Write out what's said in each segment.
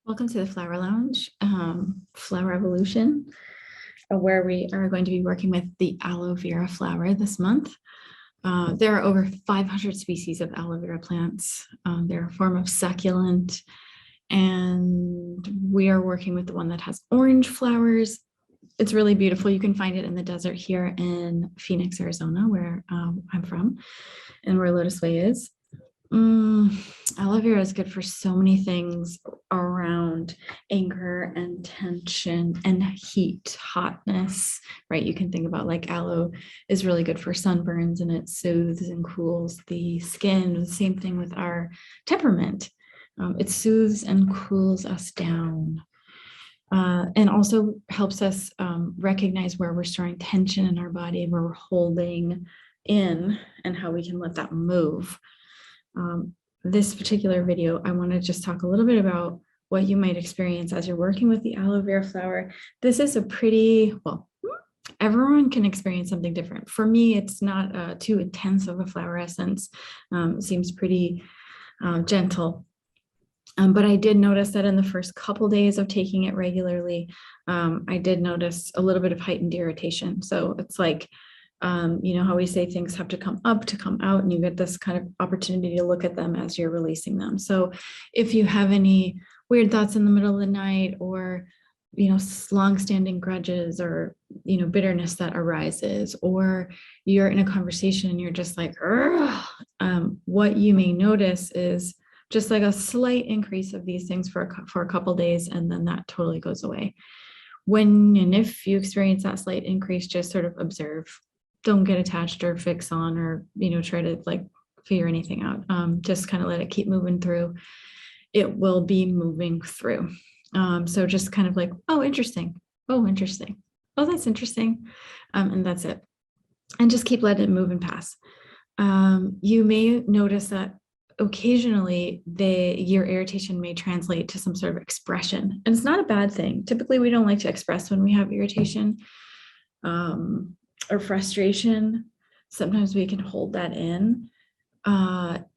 Welcome to the Flower Lounge, Flower Evolution, where we are going to be working with the aloe vera flower this month. There are over 500 species of aloe vera plants. They're a form of succulent, and we are working with the one that has orange flowers. It's really beautiful. You can find it in the desert here in Phoenix, Arizona, where I'm from, and where LOTUSWEI is. Aloe vera is good for so many things around anger and tension and heat, hotness, right? You can think about like aloe is really good for sunburns and it soothes and cools the skin. The same thing with our temperament. It soothes and cools us down. And also helps us recognize where we're storing tension in our body, where we're holding in, and how we can let that move. This particular video, I want to just talk a little bit about what you might experience as you're working with the aloe vera flower. This is a pretty, well, everyone can experience something different. For me, it's not too intense of a flower essence. It seems pretty gentle. But I did notice that in the first couple days of taking it regularly, I did notice a little bit of heightened irritation. So it's like, you know how we say things have to come up to come out, and you get this kind of opportunity to look at them as you're releasing them. So if you have any weird thoughts in the middle of the night, or long-standing grudges, or bitterness that arises, or you're in a conversation and you're just like, what you may notice is just like a slight increase of these things for a couple days, and then that totally goes away. When and if you experience that slight increase, just sort of observe. Don't get attached or fix on, or try to like figure anything out. Just kind of let it keep moving through. It will be moving through. So just kind of like, oh, interesting. Oh, interesting. Oh, that's interesting. And that's it. And just keep letting it move and pass. You may notice that occasionally your irritation may translate to some sort of expression, and it's not a bad thing. Typically, we don't like to express when we have irritation or frustration. Sometimes we can hold that in.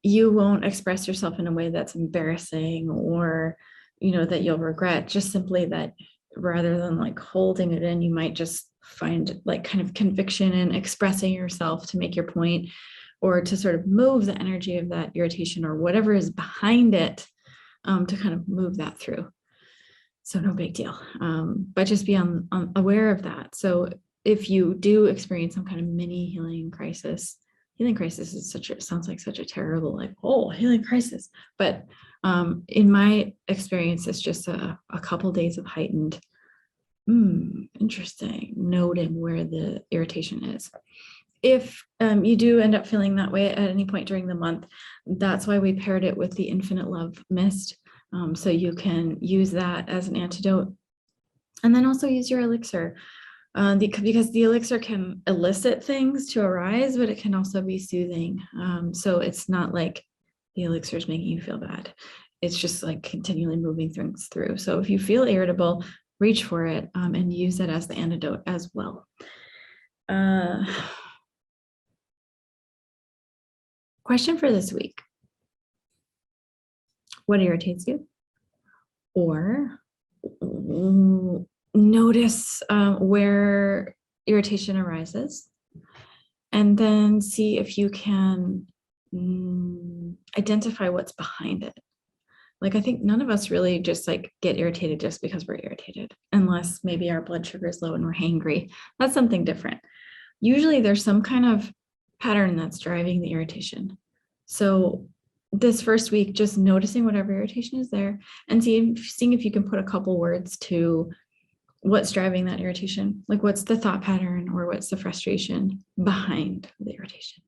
You won't express yourself in a way that's embarrassing or that you'll regret. Just simply that rather than like holding it in, you might just find like kind of conviction in expressing yourself to make your point, or to sort of move the energy of that irritation or whatever is behind it, to kind of move that through. So no big deal, but just be aware of that. So if you do experience some kind of mini healing crisis is sounds like such a terrible, like, oh, healing crisis. But in my experience, it's just a couple days of heightened, interesting, noting where the irritation is. If you do end up feeling that way at any point during the month, that's why we paired it with the Infinite Love Mist. So you can use that as an antidote. And then also use your elixir, because the elixir can elicit things to arise, but it can also be soothing. So it's not like the elixir is making you feel bad. It's just like continually moving things through. So if you feel irritable, reach for it and use it as the antidote as well. Question for this week: what irritates you? Or notice where irritation arises, and then see if you can identify what's behind it. Like, I think none of us really just like get irritated just because we're irritated, unless maybe our blood sugar is low and we're hangry. That's something different. Usually there's some kind of pattern that's driving the irritation. So this first week, just noticing whatever irritation is there, and seeing if you can put a couple words to what's driving that irritation. Like, what's the thought pattern or what's the frustration behind the irritation?